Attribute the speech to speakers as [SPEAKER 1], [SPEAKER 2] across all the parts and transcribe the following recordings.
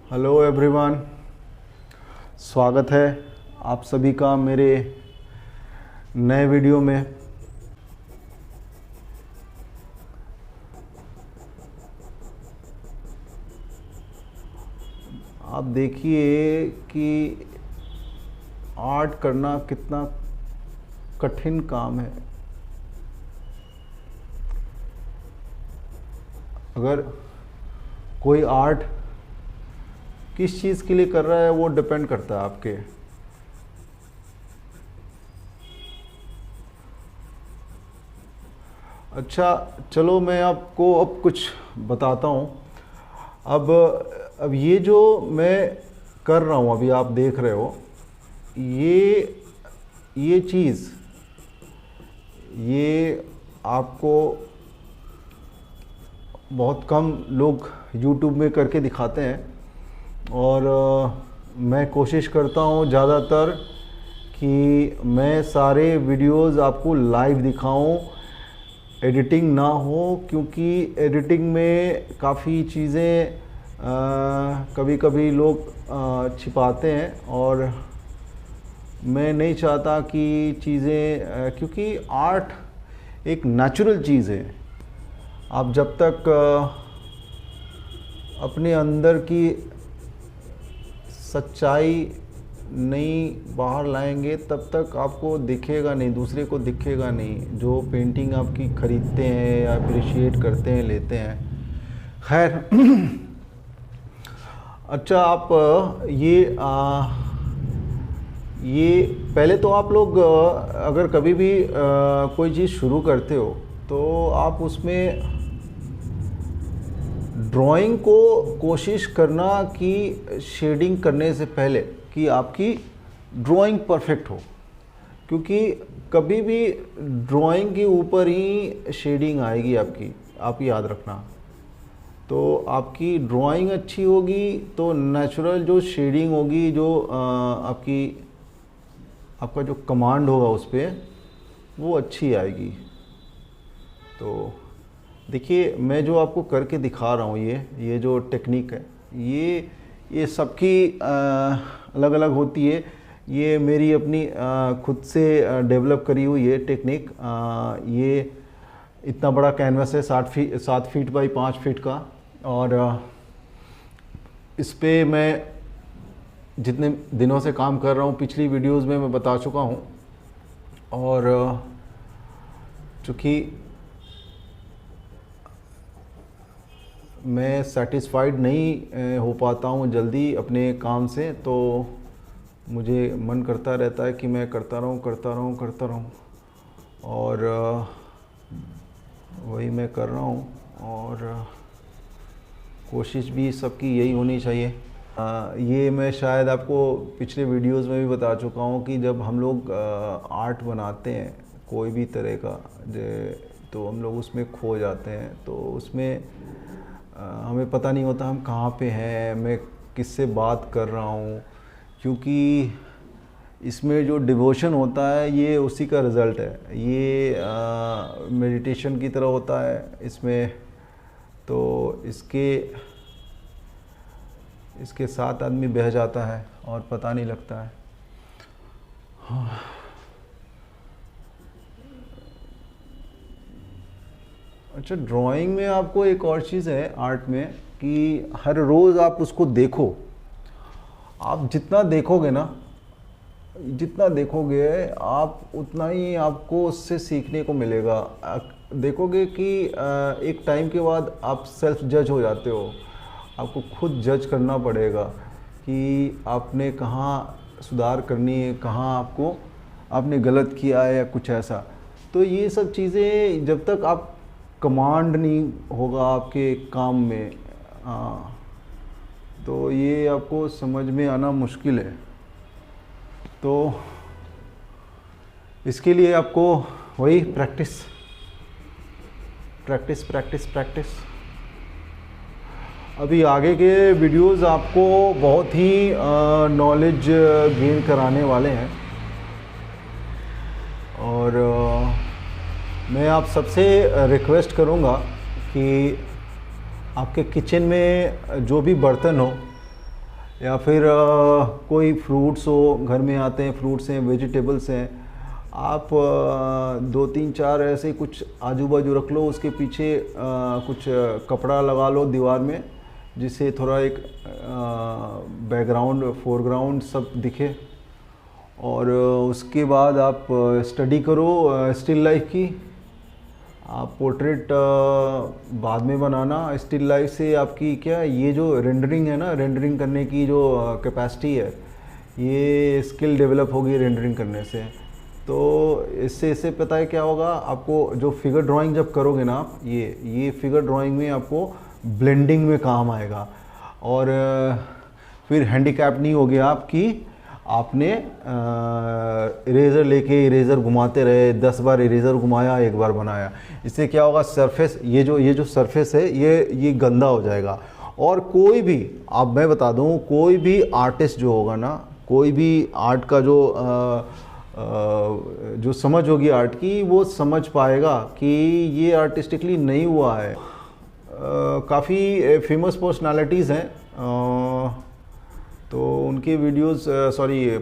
[SPEAKER 1] Hello everyone, स्वागत है आप सभी का मेरे नए वीडियो में। आप देखिए कि आर्ट करना कितना कठिन काम है। अगर कोई आर्ट किस चीज़ के लिए कर रहा है वो डिपेंड करता है आपके। अच्छा चलो मैं आपको अब कुछ बताता हूँ। अब ये जो मैं कर रहा हूँ अभी आप देख रहे हो, ये चीज़ ये आपको बहुत कम लोग YouTube में करके दिखाते हैं और मैं कोशिश करता हूँ ज़्यादातर कि मैं सारे वीडियोस आपको लाइव दिखाऊं, एडिटिंग ना हो, क्योंकि एडिटिंग में काफ़ी चीज़ें कभी कभी लोग छिपाते हैं और मैं नहीं चाहता कि चीज़ें, क्योंकि आर्ट एक नेचुरल चीज़ है। आप जब तक अपने अंदर की सच्चाई नहीं बाहर लाएंगे तब तक आपको दिखेगा नहीं, दूसरे को दिखेगा नहीं। जो पेंटिंग आपकी ख़रीदते हैं या अप्रिशिएट करते हैं, लेते हैं, खैर। अच्छा आप ये पहले तो आप लोग अगर कभी भी कोई चीज़ शुरू करते हो तो आप उसमें ड्राइंग को कोशिश करना कि शेडिंग करने से पहले कि आपकी ड्राइंग परफेक्ट हो, क्योंकि कभी भी ड्राइंग के ऊपर ही शेडिंग आएगी आपकी, आप याद रखना। तो आपकी ड्राइंग अच्छी होगी तो नेचुरल जो शेडिंग होगी, जो आपका जो कमांड होगा उस पर, वो अच्छी आएगी। तो देखिए मैं जो आपको करके दिखा रहा हूँ, ये जो टेक्निक है, ये सबकी अलग अलग होती है। ये मेरी अपनी खुद से डेवलप करी हुई ये टेक्निक। ये इतना बड़ा कैनवस है, 7 फीट बाई 5 फीट का, और इस पे मैं जितने दिनों से काम कर रहा हूँ पिछली वीडियोस में मैं बता चुका हूँ। और चूँकि मैं सेटिस्फाइड नहीं हो पाता हूँ जल्दी अपने काम से, तो मुझे मन करता रहता है कि मैं करता रहूँ, और वही मैं कर रहा हूँ। और कोशिश भी सबकी यही होनी चाहिए। ये मैं शायद आपको पिछले वीडियोस में भी बता चुका हूँ कि जब हम लोग आर्ट बनाते हैं कोई भी तरह का, तो हम लोग उसमें खो जाते हैं। तो उसमें हमें पता नहीं होता हम कहाँ पे हैं, मैं किससे बात कर रहा हूँ, क्योंकि इसमें जो डिवोशन होता है ये उसी का रिज़ल्ट है। ये मेडिटेशन की तरह होता है इसमें। तो इसके साथ आदमी बह जाता है और पता नहीं लगता है। हाँ। अच्छा, ड्राइंग में आपको एक और चीज़ है आर्ट में कि हर रोज़ आप उसको देखो। आप जितना देखोगे आप उतना ही आपको उससे सीखने को मिलेगा। देखोगे कि एक टाइम के बाद आप सेल्फ जज हो जाते हो, आपको खुद जज करना पड़ेगा कि आपने कहाँ सुधार करनी है, कहाँ आपने गलत किया है या कुछ ऐसा। तो ये सब चीज़ें जब तक आप कमांड नहीं होगा आपके काम में, तो ये आपको समझ में आना मुश्किल है। तो इसके लिए आपको वही प्रैक्टिस। अभी आगे के वीडियोस आपको बहुत ही नॉलेज गेन कराने वाले हैं। और मैं आप सबसे रिक्वेस्ट करूंगा कि आपके किचन में जो भी बर्तन हो या फिर कोई फ्रूट्स हो, घर में आते हैं फ्रूट्स हैं, वेजिटेबल्स हैं, आप 2 3 4 ऐसे कुछ आजू बाजू रख लो, उसके पीछे कुछ कपड़ा लगा लो दीवार में, जिससे थोड़ा एक बैकग्राउंड फोरग्राउंड सब दिखे। और उसके बाद आप स्टडी करो स्टिल लाइफ की। आप पोर्ट्रेट बाद में बनाना, स्टिल लाइफ से आपकी क्या ये जो रेंडरिंग है ना, रेंडरिंग करने की जो कैपेसिटी है, ये स्किल डेवलप होगी रेंडरिंग करने से। तो इससे पता है क्या होगा आपको, जो फिगर ड्राइंग जब करोगे ना आप, ये फिगर ड्राइंग में आपको ब्लेंडिंग में काम आएगा। और फिर हैंडीकैप नहीं हो गया आपकी, आपने इरेज़र लेके इरेज़र घुमाते रहे, 10 बार इरेज़र घुमाया, 1 बार बनाया। इससे क्या होगा, सरफेस ये जो सरफेस है ये गंदा हो जाएगा। और कोई भी, आप मैं बता दूं, कोई भी आर्टिस्ट जो होगा ना, कोई भी आर्ट का जो समझ होगी आर्ट की, वो समझ पाएगा कि ये आर्टिस्टिकली नहीं हुआ है। काफ़ी फेमस पर्सनालिटीज़ हैं, तो उनके वीडियोस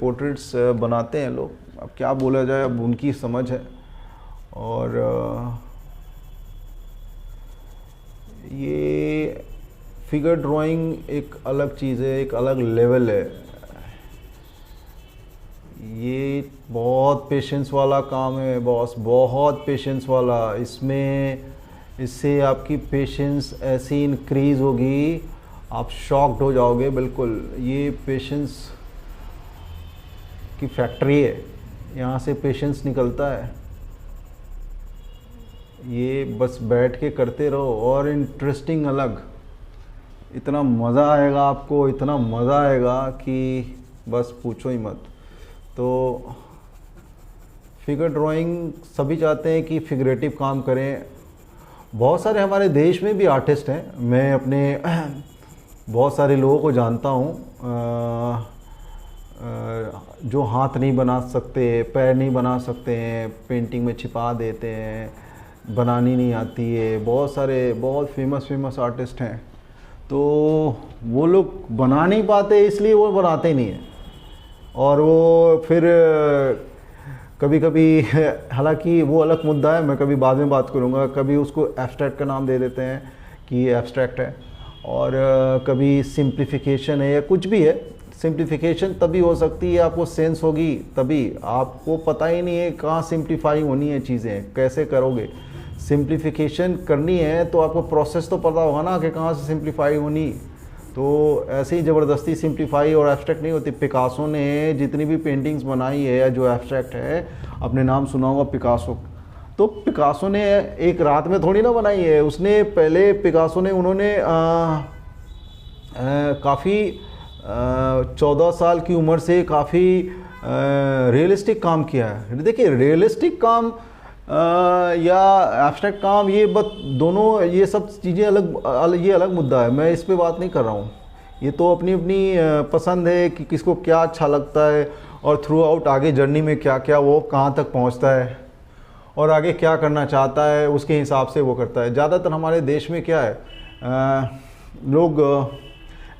[SPEAKER 1] पोर्ट्रेट्स बनाते हैं लोग। अब क्या बोला जाए, अब उनकी समझ है। और ये फिगर ड्राइंग एक अलग चीज़ है, एक अलग लेवल है। ये बहुत पेशेंस वाला काम है बॉस, बहुत पेशेंस वाला। इससे आपकी पेशेंस ऐसी इंक्रीज़ होगी, आप शॉक्ड हो जाओगे बिल्कुल। ये पेशेंस की फैक्ट्री है, यहाँ से पेशेंस निकलता है। ये बस बैठ के करते रहो, और इंटरेस्टिंग अलग, इतना मज़ा आएगा आपको, इतना मज़ा आएगा कि बस पूछो ही मत। तो फिगर ड्राइंग सभी चाहते हैं कि फिगरेटिव काम करें। बहुत सारे हमारे देश में भी आर्टिस्ट हैं, मैं अपने बहुत सारे लोगों को जानता हूँ जो हाथ नहीं बना सकते, पैर नहीं बना सकते हैं, पेंटिंग में छिपा देते हैं, बनानी नहीं आती है। बहुत फेमस आर्टिस्ट हैं, तो वो लोग बना नहीं पाते, इसलिए वो बनाते नहीं हैं। और वो फिर कभी कभी हालांकि वो अलग मुद्दा है, मैं कभी बाद में बात करूँगा, कभी उसको एब्स्ट्रैक्ट का नाम दे देते हैं कि ये एब्स्ट्रैक्ट है, और कभी सिंप्लीफिकेशन है या कुछ भी है। सिंप्लीफिकेशन तभी हो सकती है, आपको सेंस होगी तभी। आपको पता ही नहीं है कहाँ सिंप्लीफाई होनी है चीज़ें, कैसे करोगे। सिंप्लीफिकेशन करनी है तो आपको प्रोसेस तो पता होगा ना कि कहाँ से सिंप्लीफाई होनी। तो ऐसे ही ज़बरदस्ती सिंप्लीफाई और एब्स्ट्रैक्ट नहीं होती। पिकासो ने जितनी भी पेंटिंग्स बनाई है या जो एब्स्ट्रैक्ट है, आपने नाम सुना होगा पिकासो। तो पिकासो ने एक रात में थोड़ी ना बनाई है, उसने पहले उन्होंने काफ़ी 14 साल की उम्र से काफ़ी रियलिस्टिक काम किया है। देखिए, रियलिस्टिक काम या एब्स्ट्रैक्ट काम, ये दोनों, ये सब चीज़ें ये अलग मुद्दा है। मैं इस पे बात नहीं कर रहा हूँ। ये तो अपनी पसंद है कि किसको क्या अच्छा लगता है, और थ्रू आउट आगे जर्नी में क्या क्या वो कहाँ तक पहुँचता है और आगे क्या करना चाहता है, उसके हिसाब से वो करता है। ज़्यादातर हमारे देश में क्या है, लोग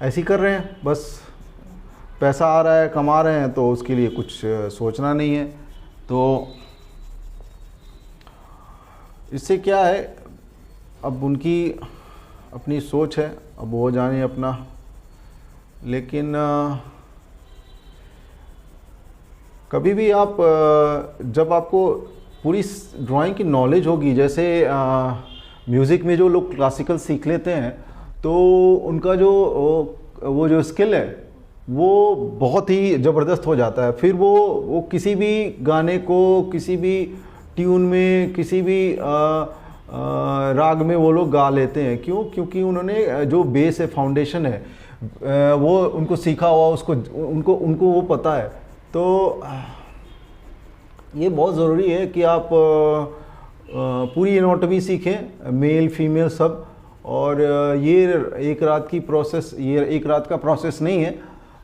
[SPEAKER 1] ऐसे ही कर रहे हैं, बस पैसा आ रहा है, कमा रहे हैं, तो उसके लिए कुछ सोचना नहीं है। तो इससे क्या है, अब उनकी अपनी सोच है, अब वो जाने अपना। लेकिन कभी भी आप जब आपको पूरी ड्राइंग की नॉलेज होगी, जैसे म्यूज़िक में जो लोग क्लासिकल सीख लेते हैं, तो उनका वो जो स्किल है वो बहुत ही ज़बरदस्त हो जाता है। फिर वो किसी भी गाने को, किसी भी ट्यून में, किसी भी राग में वो लोग गा लेते हैं। क्यों? क्योंकि उन्होंने जो बेस है, फाउंडेशन है, वो उनको सीखा हुआ, उनको वो पता है। तो ये बहुत ज़रूरी है कि आप पूरी एनाटॉमी सीखें, मेल फीमेल सब। और ये एक रात का प्रोसेस नहीं है,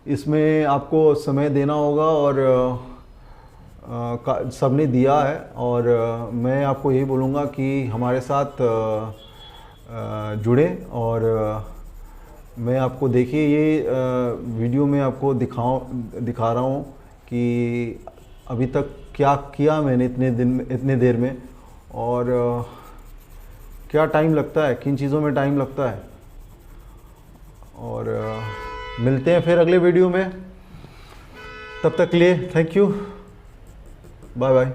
[SPEAKER 1] इसमें आपको समय देना होगा, और सबने दिया है। और मैं आपको यही बोलूँगा कि हमारे साथ जुड़ें और मैं आपको देखिए ये वीडियो में आपको दिखा रहा हूँ कि अभी तक क्या किया मैंने इतने देर में, और क्या टाइम लगता है, किन चीज़ों में टाइम लगता है। और मिलते हैं फिर अगले वीडियो में, तब तक के लिए थैंक यू, बाय बाय।